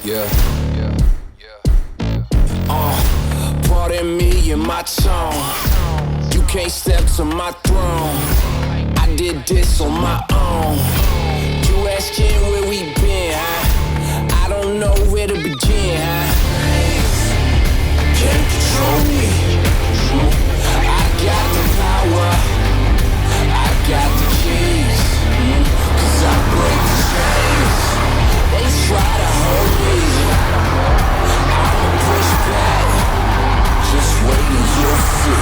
Yeah. Pardon me and my tone. You can't step to my throne. I did this on my own. You asking where we been, huh? I don't know where to begin, huh? Can't control me. I got the power. I got the keys. 'Cause I break the chains. They try to hold me. I'ma push back. Just wait and you'll see.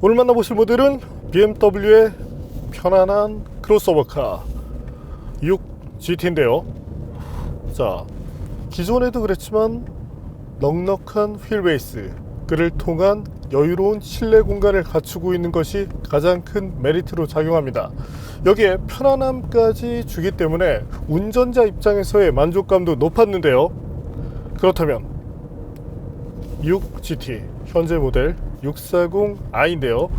오늘 만나보실 모델은 BMW의 편안한 크로스오버카 6GT인데요. 자, 기존에도 그랬지만 넉넉한 휠베이스, 그를 통한 여유로운 실내 공간을 갖추고 있는 것이 가장 큰 메리트로 작용합니다. 여기에 편안함까지 주기 때문에 운전자 입장에서의 만족감도 높았는데요. 그렇다면 6GT 현재 모델 640i인데요.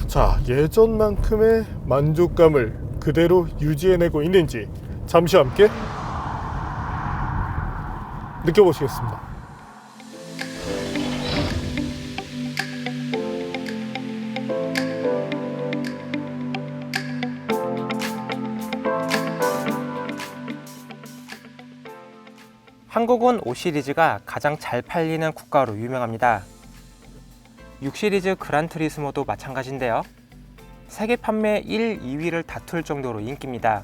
자, 예전만큼의 만족감을 그대로 유지해내고 있는지 잠시 함께 느껴보시겠습니다. 한국은 5 시리즈가 가장 잘 팔리는 국가로 유명합니다. 6 시리즈 그란투리스모도 마찬가지인데요. 세계 판매 1, 2위를 다툴 정도로 인기입니다.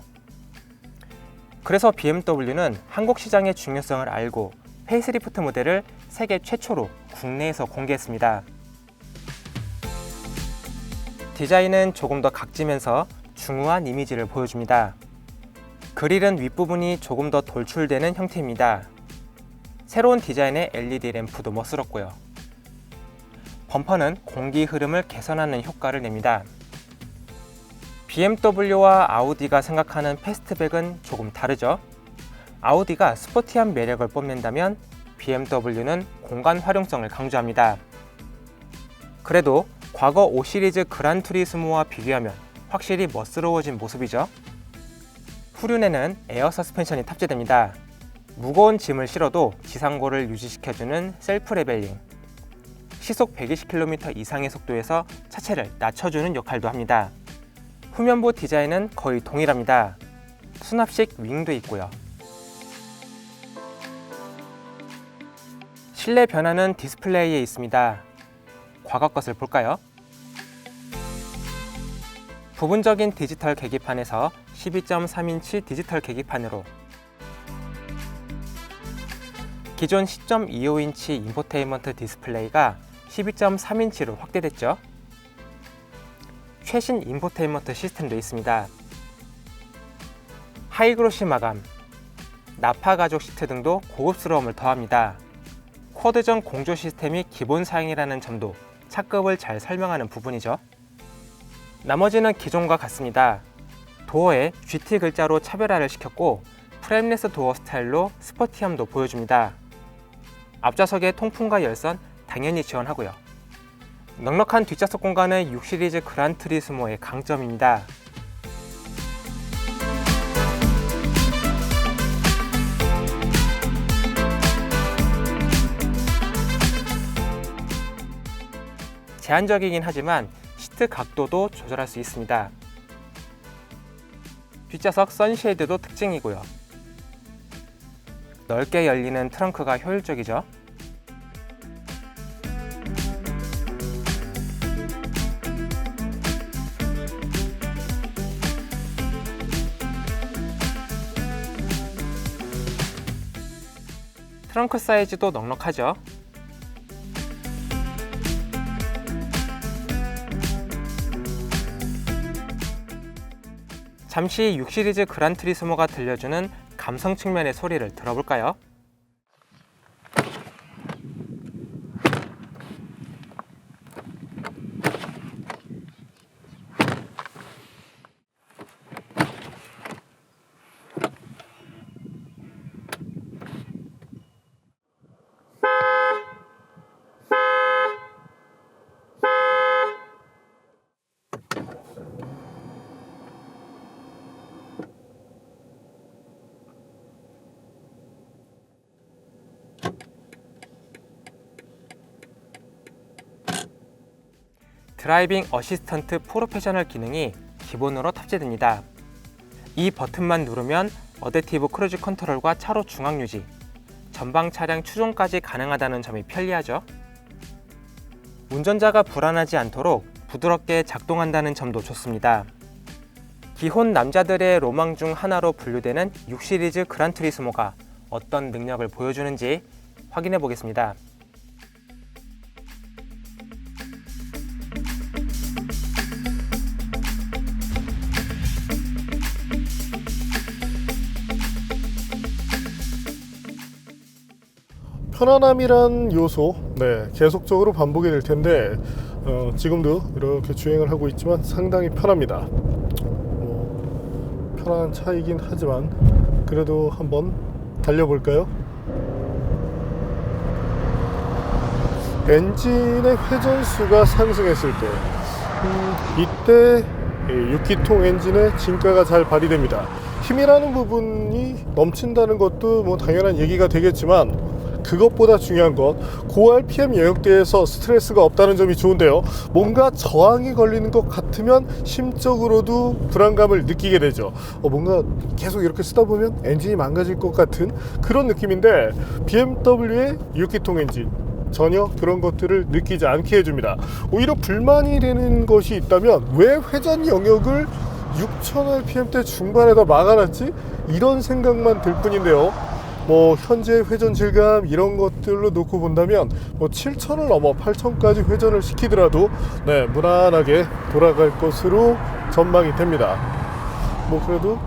그래서 BMW는 한국 시장의 중요성을 알고 페이스리프트 모델을 세계 최초로 국내에서 공개했습니다. 디자인은 조금 더 각지면서 중후한 이미지를 보여줍니다. 그릴은 윗부분이 조금 더 돌출되는 형태입니다. 새로운 디자인의 LED 램프도 멋스럽고요. 범퍼는 공기 흐름을 개선하는 효과를 냅니다. BMW와 아우디가 생각하는 패스트백은 조금 다르죠. 아우디가 스포티한 매력을 뽐낸다면 BMW는 공간 활용성을 강조합니다. 그래도 과거 5 시리즈 그란투리스모와 비교하면 확실히 멋스러워진 모습이죠. 후륜에는 에어 서스펜션이 탑재됩니다. 무거운 짐을 실어도 지상고를 유지시켜주는 셀프 레벨링, 시속 120km 이상의 속도에서 차체를 낮춰주는 역할도 합니다. 후면부 디자인은 거의 동일합니다. 수납식 윙도 있고요. 실내 변화는 디스플레이에 있습니다. 과거 것을 볼까요? 부분적인 디지털 계기판에서 12.3인치 디지털 계기판으로 기존 10.25인치 인포테인먼트 디스플레이가 12.3인치로 확대됐죠. 최신 인포테인먼트 시스템도 있습니다. 하이그로시 마감, 나파 가죽 시트 등도 고급스러움을 더합니다. 쿼드전 공조 시스템이 기본 사양이라는 점도 차급을 잘 설명하는 부분이죠. 나머지는 기존과 같습니다. 도어에 GT 글자로 차별화를 시켰고 프레임레스 도어 스타일로 스포티함도 보여줍니다. 앞좌석의 통풍과 열선 당연히 지원하고요. 넉넉한 뒷좌석 공간은 6 시리즈 그란투리스모의 강점입니다. 제한적이긴 하지만 시트 각도도 조절할 수 있습니다. 뒷좌석 선쉐이드도 특징이고요. 넓게 열리는 트렁크가 효율적이죠. 트렁크 사이즈도 넉넉하죠. 잠시 6 시리즈 그란투리스모가 들려주는 감성 측면의 소리를 들어볼까요? 드라이빙 어시스턴트 프로페셔널 기능이 기본으로 탑재됩니다. 이 버튼만 누르면 어댑티브 크루즈 컨트롤과 차로 중앙 유지, 전방 차량 추종까지 가능하다는 점이 편리하죠. 운전자가 불안하지 않도록 부드럽게 작동한다는 점도 좋습니다. 기혼 남자들의 로망 중 하나로 분류되는 6 시리즈 그란투리스모가 어떤 능력을 보여주는지 확인해 보겠습니다. 편안함이란 요소, 계속적으로 반복이 될 텐데 지금도 이렇게 주행을 하고 있지만 상당히 편합니다. 편안한 차이긴 하지만 그래도 한번 달려볼까요? 엔진의 회전수가 상승했을 때 이때 6기통 엔진의 진가가 잘 발휘됩니다. 힘이라는 부분이 넘친다는 것도 뭐 당연한 얘기가 되겠지만 그것보다 중요한 건 고 RPM 영역대에서 스트레스가 없다는 점이 좋은데요. 뭔가 저항이 걸리는 것 같으면 심적으로도 불안감을 느끼게 되죠. 뭔가 계속 이렇게 쓰다 보면 엔진이 망가질 것 같은 그런 느낌인데 BMW의 6기통 엔진 전혀 그런 것들을 느끼지 않게 해줍니다. 오히려 불만이 되는 것이 있다면 왜 회전 영역을 6000rpm대 중반에다 막아놨지? 이런 생각만 들 뿐인데요. 현재 회전 질감 이런 것들로 놓고 본다면 7000을 넘어 8000까지 회전을 시키더라도 무난하게 돌아갈 것으로 전망이 됩니다. 그래도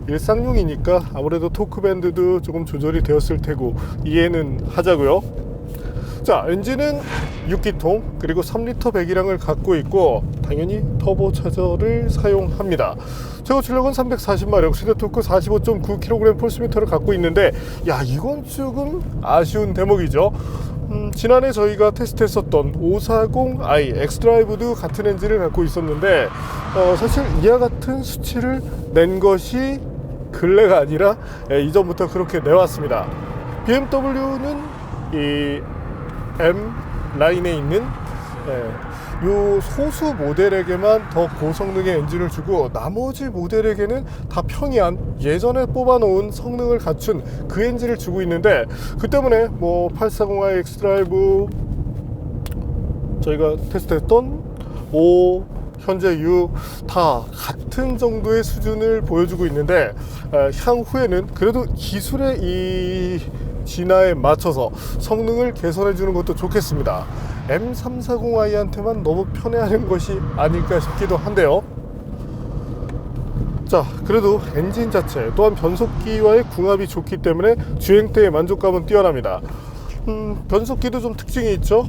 일상용이니까 아무래도 토크밴드도 조금 조절이 되었을 테고 이해는 하자고요. 자, 엔진은 6기통 그리고 3리터 배기량을 갖고 있고 당연히 터보 차저를 사용합니다. 최고 출력은 340마력, 최대 토크 45.9kg 폴스미터를 갖고 있는데 이건 조금 아쉬운 대목이죠. 지난해 저희가 테스트했었던 540i 엑스드라이브도 같은 엔진을 갖고 있었는데 사실 이와 같은 수치를 낸 것이 근래가 아니라 이전부터 그렇게 내왔습니다. BMW는 이 M 라인에 있는 요 소수 모델에게만 더 고성능의 엔진을 주고 나머지 모델에게는 다 평이한 예전에 뽑아놓은 성능을 갖춘 그 엔진을 주고 있는데 그 때문에 840i 엑스드라이브 저희가 테스트했던 5 현재 6 다 같은 정도의 수준을 보여주고 있는데 향후에는 그래도 기술의 이 진화에 맞춰서 성능을 개선해 주는 것도 좋겠습니다. M340i한테만 너무 편애하는 것이 아닐까 싶기도 한데요. 자, 그래도 엔진 자체 또한 변속기와의 궁합이 좋기 때문에 주행 때의 만족감은 뛰어납니다. 변속기도 좀 특징이 있죠.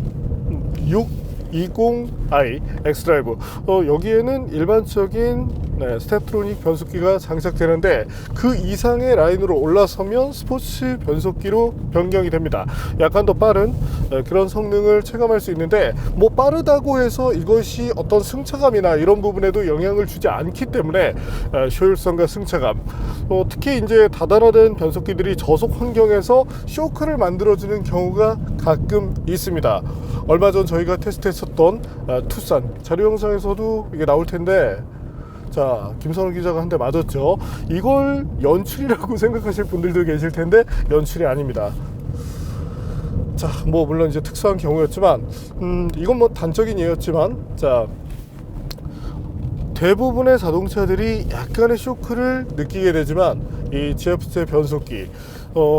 620i 엑스드라이브 여기에는 일반적인 스텝트로닉 변속기가 장착되는데 그 이상의 라인으로 올라서면 스포츠 변속기로 변경이 됩니다. 약간 더 빠른 그런 성능을 체감할 수 있는데 빠르다고 해서 이것이 어떤 승차감이나 이런 부분에도 영향을 주지 않기 때문에 효율성과 승차감 특히 이제 다단화된 변속기들이 저속 환경에서 쇼크를 만들어주는 경우가 가끔 있습니다. 얼마 전 저희가 테스트했었던 투싼 자료 영상에서도 이게 나올 텐데 자, 김선우 기자가 한 대 맞았죠. 이걸 연출이라고 생각하실 분들도 계실 텐데 연출이 아닙니다. 자, 물론 이제 특수한 경우였지만 이건 단적인 예였지만 자, 대부분의 자동차들이 약간의 쇼크를 느끼게 되지만 이 GFJ 변속기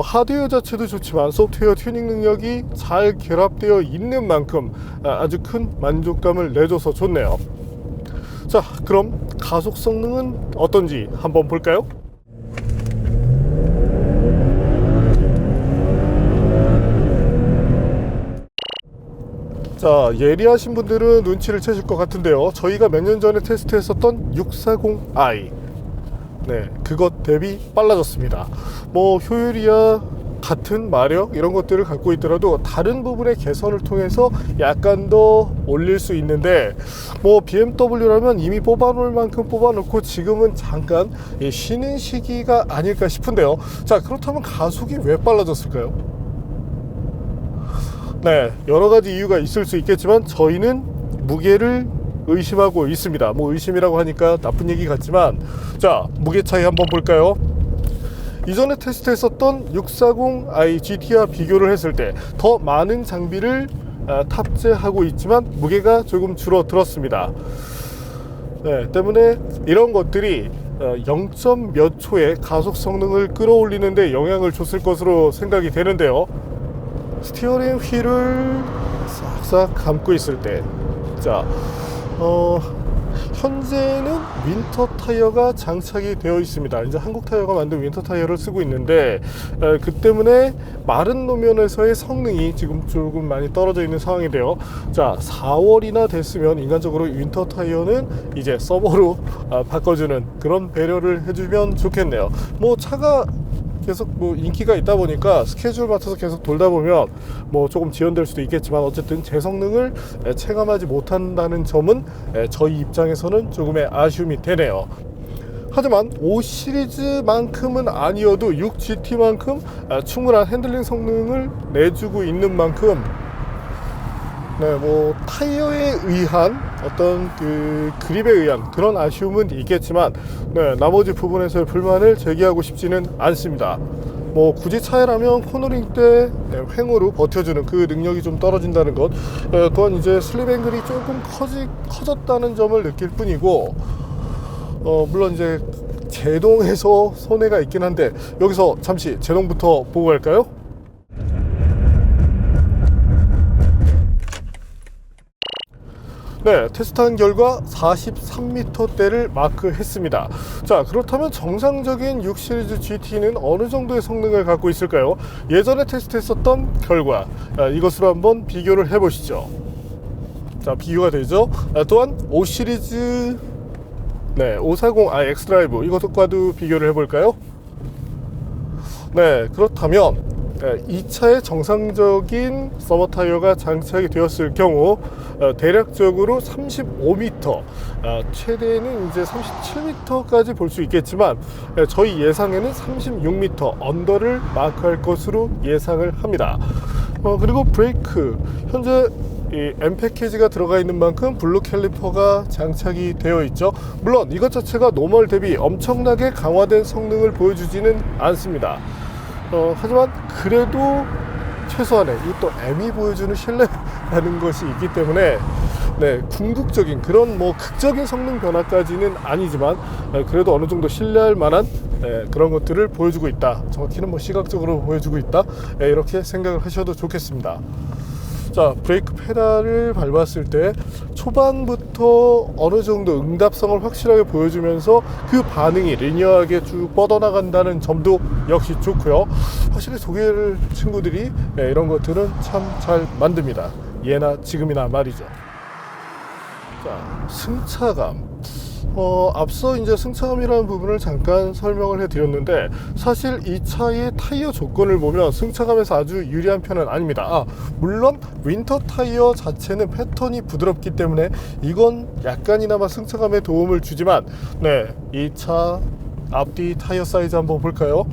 하드웨어 자체도 좋지만 소프트웨어 튜닝 능력이 잘 결합되어 있는 만큼 아주 큰 만족감을 내줘서 좋네요. 자, 그럼 가속 성능은 어떤지 한번 볼까요? 자, 예리하신 분들은 눈치를 채실 것 같은데요. 저희가 몇 년 전에 테스트했었던 640i 그것 대비 빨라졌습니다. 효율이야 같은 마력 이런 것들을 갖고 있더라도 다른 부분의 개선을 통해서 약간 더 올릴 수 있는데 BMW라면 이미 뽑아놓을 만큼 뽑아놓고 지금은 잠깐 쉬는 시기가 아닐까 싶은데요. 자, 그렇다면 가속이 왜 빨라졌을까요? 여러 가지 이유가 있을 수 있겠지만 저희는 무게를 의심하고 있습니다. 뭐 의심이라고 하니까 나쁜 얘기 같지만, 자, 무게 차이 한번 볼까요? 이전에 테스트했었던 640i GT와 비교를 했을 때 더 많은 장비를 탑재하고 있지만 무게가 조금 줄어들었습니다. 네, 때문에 이런 것들이 0. 몇 초의 가속 성능을 끌어올리는데 영향을 줬을 것으로 생각이 되는데요. 스티어링 휠을 싹싹 감고 있을 때, 자, 현재는 윈터 타이어가 장착이 되어 있습니다. 이제 한국 타이어가 만든 윈터 타이어를 쓰고 있는데, 그 때문에 마른路면에서의 성능이 지금 조금 많이 떨어져 있는 상황인데요. 자, 4월이나 됐으면 인간적으로 윈터 타이어는 이제 서버로 바꿔주는 그런 배려를 해주면 좋겠네요. 뭐 차가 계속 뭐 인기가 있다 보니까 스케줄 맞춰서 계속 돌다 보면 뭐 조금 지연될 수도 있겠지만, 어쨌든 제 성능을 체감하지 못한다는 점은 저희 입장에서는 조금의 아쉬움이 되네요. 하지만 5 시리즈만큼은 아니어도 6GT만큼 충분한 핸들링 성능을 내주고 있는 만큼, 네, 뭐 타이어에 의한 어떤 그 그립에 의한 그런 아쉬움은 있겠지만, 네, 나머지 부분에서의 불만을 제기하고 싶지는 않습니다. 뭐 굳이 차이라면 코너링 때 횡으로 버텨주는 그 능력이 좀 떨어진다는 것, 또한 이제 슬립 앵글이 조금 커졌다는 점을 느낄 뿐이고, 물론 이제 제동에서 손해가 있긴 한데, 여기서 잠시 제동부터 보고 갈까요? 네, 테스트한 결과 43m대를 마크했습니다. 자, 그렇다면 정상적인 6 시리즈 GT는 어느 정도의 성능을 갖고 있을까요? 예전에 테스트했었던 결과, 이것으로 한번 비교를 해보시죠. 자, 비교가 되죠. 또한 5 시리즈, 네, 540i 엑스드라이브, 이것과도 비교를 해볼까요? 네, 그렇다면 이 차의 정상적인 서머 타이어가 장착이 되었을 경우 대략적으로 35m, 최대는 이제 37m까지 볼 수 있겠지만, 저희 예상에는 36m 언더를 마크할 것으로 예상을 합니다. 그리고 브레이크, 현재 이 M 패키지가 들어가 있는 만큼 블루 캘리퍼가 장착이 되어 있죠. 물론 이것 자체가 노멀 대비 엄청나게 강화된 성능을 보여주지는 않습니다. 하지만 그래도 최소한의 이 또 M이 보여주는 신뢰라는 것이 있기 때문에, 네, 궁극적인 그런 뭐 극적인 성능 변화까지는 아니지만, 그래도 어느 정도 신뢰할 만한 그런 것들을 보여주고 있다. 정확히는 뭐 시각적으로 보여주고 있다. 이렇게 생각을 하셔도 좋겠습니다. 자, 브레이크 페달을 밟았을 때 초반부터 어느 정도 응답성을 확실하게 보여주면서 그 반응이 리니어하게 쭉 뻗어나간다는 점도 역시 좋고요. 확실히 독일 친구들이 이런 것들은 참 잘 만듭니다. 예나 지금이나 말이죠. 자, 승차감. 앞서 이제 승차감이라는 부분을 잠깐 설명을 해드렸는데, 사실 이 차의 타이어 조건을 보면 승차감에서 아주 유리한 편은 아닙니다. 물론 윈터 타이어 자체는 패턴이 부드럽기 때문에 이건 약간이나마 승차감에 도움을 주지만, 네, 이 차 앞뒤 타이어 사이즈 한번 볼까요?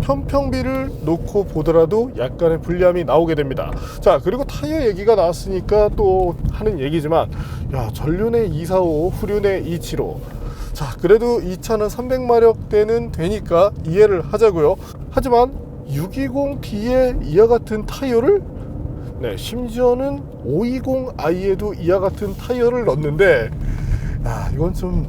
편평비를 놓고 보더라도 약간의 불리함이 나오게 됩니다. 자, 그리고 타이어 얘기가 나왔으니까 또 하는 얘기지만, 야, 전륜의 245, 후륜의 275. 자, 그래도 이 차는 300마력대는 되니까 이해를 하자고요. 하지만 620D에 이와 같은 타이어를, 네, 심지어는 520i에도 이와 같은 타이어를 넣는데, 이건 좀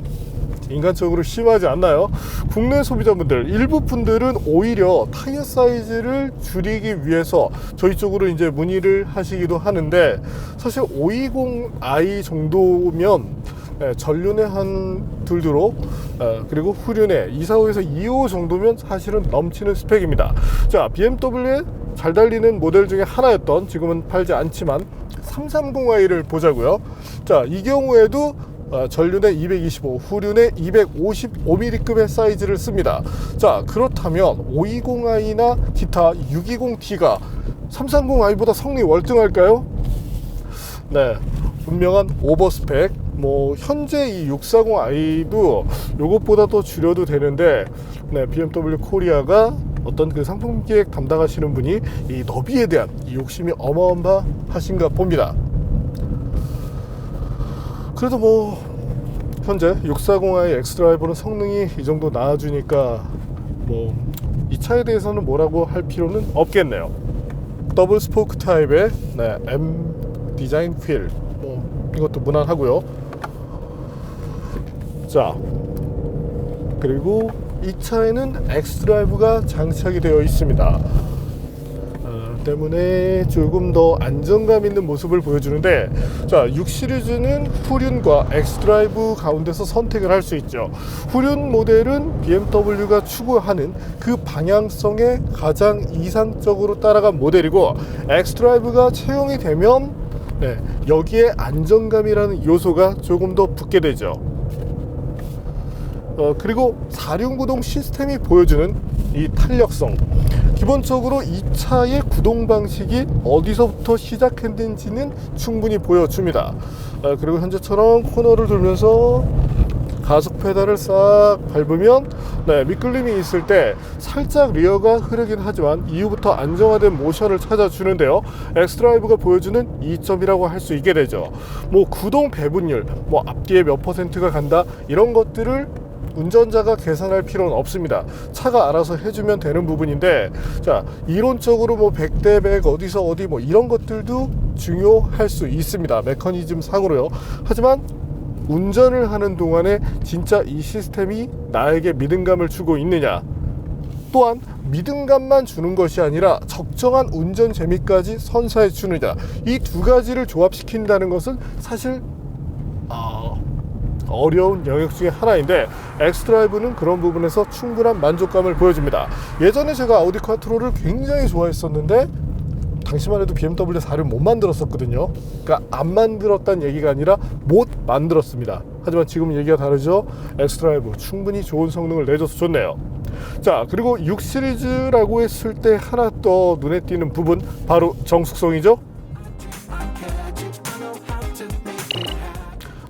인간적으로 심하지 않나요? 국내 소비자분들, 일부 분들은 오히려 타이어 사이즈를 줄이기 위해서 저희 쪽으로 이제 문의를 하시기도 하는데, 사실 520i 정도면 전륜의 한 둘두로, 그리고 후륜의 245에서 255 정도면 사실은 넘치는 스펙입니다. 자, BMW에 잘 달리는 모델 중에 하나였던, 지금은 팔지 않지만 330i를 보자고요. 자, 이 경우에도 전륜의 225, 후륜의 255mm급의 사이즈를 씁니다. 자, 그렇다면 520i나 기타 620D가 330i보다 성능이 월등할까요? 네, 분명한 오버스펙. 뭐 현재 이 640i도 요것보다 더 줄여도 되는데, 네, BMW 코리아가 어떤 그 상품 기획 담당하시는 분이 이 너비에 대한 이 욕심이 어마어마하신가 봅니다. 그래도 뭐 현재 640i 엑스드라이버는 성능이 이 정도 나아주니까 뭐 이 차에 대해서는 뭐라고 할 필요는 없겠네요. 더블 스포크 타입의 M 디자인 휠, 뭐 이것도 무난하고요. 자, 그리고 이 차에는 엑스드라이브가 장착이 되어 있습니다. 때문에 조금 더 안정감 있는 모습을 보여주는데, 자, 6 시리즈는 후륜과 엑스드라이브 가운데서 선택을 할 수 있죠. 후륜 모델은 BMW가 추구하는 그 방향성에 가장 이상적으로 따라간 모델이고, 엑스드라이브가 채용이 되면 여기에 안정감이라는 요소가 조금 더 붙게 되죠. 그리고 4륜구동 시스템이 보여주는 이 탄력성, 기본적으로 이 차의 구동 방식이 어디서부터 시작했는지는 충분히 보여줍니다. 그리고 현재처럼 코너를 돌면서 가속 페달을 싹 밟으면 미끌림이 있을 때 살짝 리어가 흐르긴 하지만 이후부터 안정화된 모션을 찾아주는데요. 엑스드라이브가 보여주는 이점이라고 할 수 있게 되죠. 뭐 구동 배분율, 뭐 앞뒤에 몇 퍼센트가 간다, 이런 것들을 운전자가 계산할 필요는 없습니다. 차가 알아서 해주면 되는 부분인데, 자, 이론적으로 뭐 100대 100 어디서 어디 뭐 이런 것들도 중요할 수 있습니다. 메커니즘 상으로요. 하지만 운전을 하는 동안에 진짜 이 시스템이 나에게 믿음감을 주고 있느냐, 또한 믿음감만 주는 것이 아니라 적정한 운전 재미까지 선사해 주느냐, 이 두 가지를 조합시킨다는 것은 사실 어려운 영역 중에 하나인데, 엑스드라이브는 그런 부분에서 충분한 만족감을 보여줍니다. 예전에 제가 아우디 콰트로를 굉장히 좋아했었는데 당시만 해도 BMW 4를 못 만들었었거든요. 그러니까 안 만들었다는 얘기가 아니라 못 만들었습니다. 하지만 지금 얘기가 다르죠. 엑스드라이브 충분히 좋은 성능을 내줘서 좋네요. 자, 그리고 6 시리즈라고 했을 때 하나 더 눈에 띄는 부분, 바로 정숙성이죠.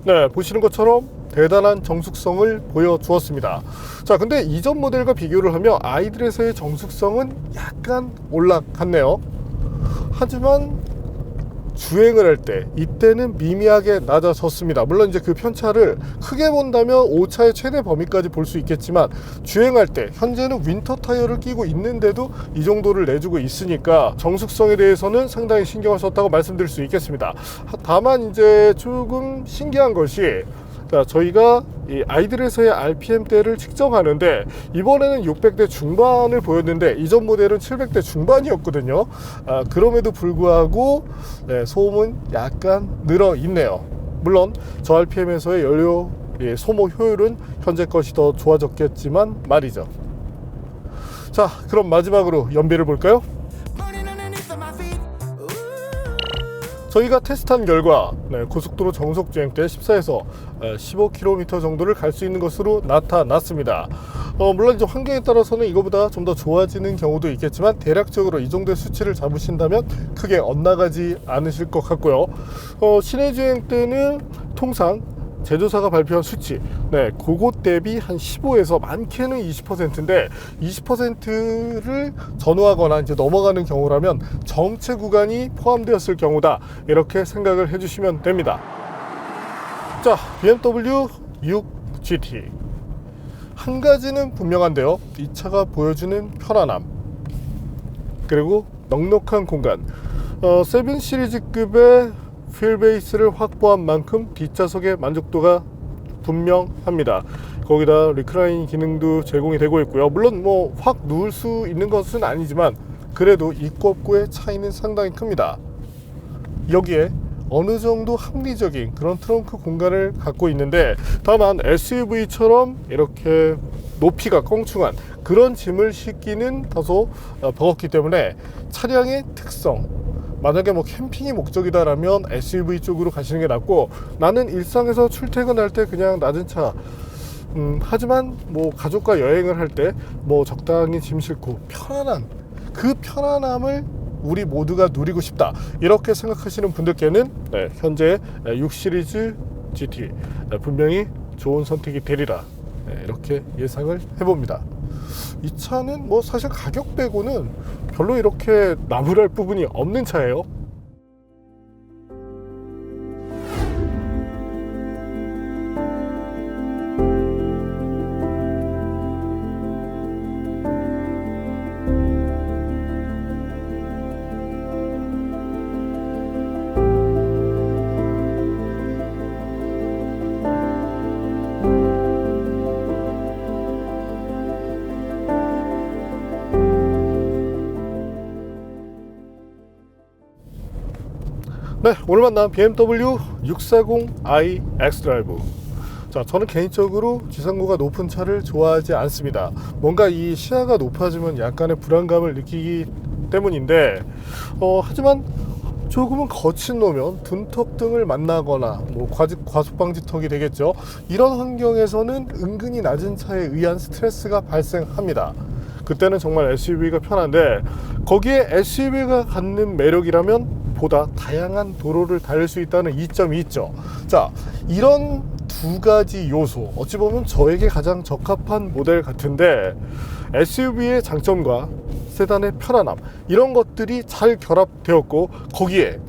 네, 보시는 것처럼 대단한 정숙성을 보여주었습니다. 자, 근데 이전 모델과 비교를 하면 아이들에서의 정숙성은 약간 올라갔네요. 하지만 주행을 할 때 이때는 미미하게 낮아졌습니다. 물론 이제 그 편차를 크게 본다면 오차의 최대 범위까지 볼 수 있겠지만, 주행할 때 현재는 윈터 타이어를 끼고 있는데도 이 정도를 내주고 있으니까 정숙성에 대해서는 상당히 신경을 썼다고 말씀드릴 수 있겠습니다. 다만 이제 조금 신기한 것이, 저희가 이 아이들에서의 RPM대를 측정하는데 이번에는 600대 중반을 보였는데 이전 모델은 700대 중반이었거든요. 그럼에도 불구하고 소음은 약간 늘어 있네요. 물론 저 RPM에서의 연료 소모 효율은 현재 것이 더 좋아졌겠지만 말이죠. 자, 그럼 마지막으로 연비를 볼까요? 저희가 테스트한 결과 고속도로 정속 주행 때 14에서 15km 정도를 갈 수 있는 것으로 나타났습니다. 물론 이제 환경에 따라서는 이거보다 좀 더 좋아지는 경우도 있겠지만 대략적으로 이 정도의 수치를 잡으신다면 크게 엇나가지 않으실 것 같고요. 시내 주행 때는 통상 제조사가 발표한 수치, 그것 대비 한 15에서 많게는 20%인데 20%를 전후하거나 이제 넘어가는 경우라면 정체 구간이 포함되었을 경우다, 이렇게 생각을 해주시면 됩니다. 자, BMW 6GT 한 가지는 분명한데요. 이 차가 보여주는 편안함, 그리고 넉넉한 공간, 7 시리즈급의 휠베이스를 확보한 만큼 뒷좌석의 만족도가 분명합니다. 거기다 리클라인 기능도 제공이 되고 있고요. 물론 뭐 확 누울 수 있는 것은 아니지만 그래도 입구 없구의 차이는 상당히 큽니다. 여기에 어느 정도 합리적인 그런 트렁크 공간을 갖고 있는데, 다만 SUV처럼 이렇게 높이가 껑충한 그런 짐을 싣기는 다소 버겁기 때문에 차량의 특성, 만약에 뭐 캠핑이 목적이다라면 SUV 쪽으로 가시는 게 낫고, 나는 일상에서 출퇴근할 때 그냥 낮은 차, 하지만 뭐 가족과 여행을 할 때 뭐 적당히 짐 싣고 편안한 그 편안함을 우리 모두가 누리고 싶다, 이렇게 생각하시는 분들께는 현재 6 시리즈 GT 분명히 좋은 선택이 되리라, 이렇게 예상을 해봅니다. 이 차는 뭐 사실 가격 빼고는 별로 이렇게 나무랄 부분이 없는 차예요. 네, 오늘 만난 BMW 640i x드라이브. 자, 저는 개인적으로 지상고가 높은 차를 좋아하지 않습니다. 뭔가 이 시야가 높아지면 약간의 불안감을 느끼기 때문인데, 하지만 조금은 거친 노면 둔턱 등을 만나거나 뭐 과속방지턱이 되겠죠. 이런 환경에서는 은근히 낮은 차에 의한 스트레스가 발생합니다. 그때는 정말 SUV가 편한데, 거기에 SUV가 갖는 매력이라면 보다 다양한 도로를 달릴 수 있다는 이점이 있죠. 자, 이런 두 가지 요소, 어찌 보면 저에게 가장 적합한 모델 같은데, SUV의 장점과 세단의 편안함, 이런 것들이 잘 결합되었고, 거기에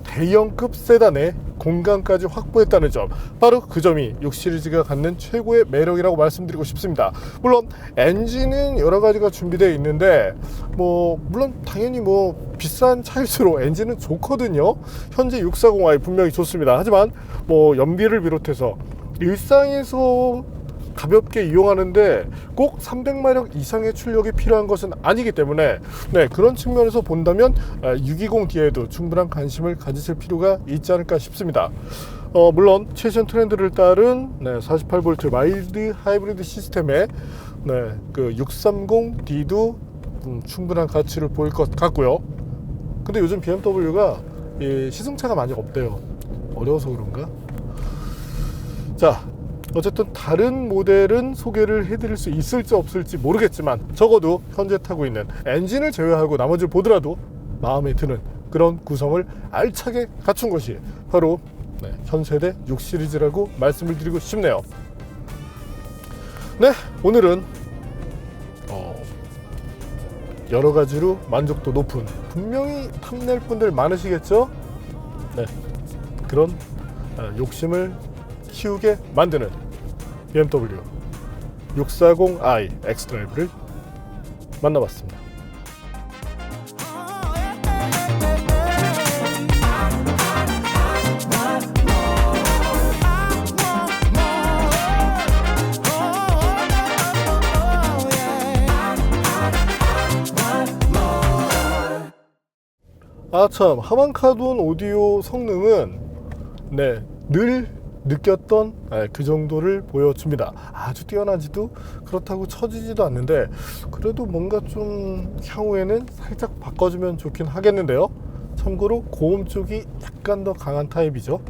대형급 세단의 공간까지 확보했다는 점, 바로 그 점이 6 시리즈가 갖는 최고의 매력이라고 말씀드리고 싶습니다. 물론 엔진은 여러 가지가 준비되어 있는데, 물론 당연히 비싼 차일수록 엔진은 좋거든요. 현재 640i 분명히 좋습니다. 하지만 연비를 비롯해서 일상에서 가볍게 이용하는데 꼭 300마력 이상의 출력이 필요한 것은 아니기 때문에, 네, 그런 측면에서 본다면 620D에도 충분한 관심을 가지실 필요가 있지 않을까 싶습니다. 물론 최신 트렌드를 따른 48V 마일드 하이브리드 시스템의 그 630D도 충분한 가치를 보일 것 같고요. 근데 요즘 BMW가 시승차가 많이 없대요. 어려워서 그런가? 자, 어쨌든 다른 모델은 소개를 해드릴 수 있을지 없을지 모르겠지만, 적어도 현재 타고 있는 엔진을 제외하고 나머지를 보더라도 마음에 드는 그런 구성을 알차게 갖춘 것이 바로 현 세대 6 시리즈라고 말씀을 드리고 싶네요. 네, 오늘은 여러 가지로 만족도 높은, 분명히 탐낼 분들 많으시겠죠? 네, 그런 욕심을 키우게 만드는 BMW 640i x드라이브를 만나봤습니다. 참, 하만카돈 오디오 성능은 늘 느꼈던 그 정도를 보여줍니다. 아주 뛰어나지도 그렇다고 처지지도 않는데, 그래도 뭔가 좀 향후에는 살짝 바꿔주면 좋긴 하겠는데요. 참고로 고음 쪽이 약간 더 강한 타입이죠.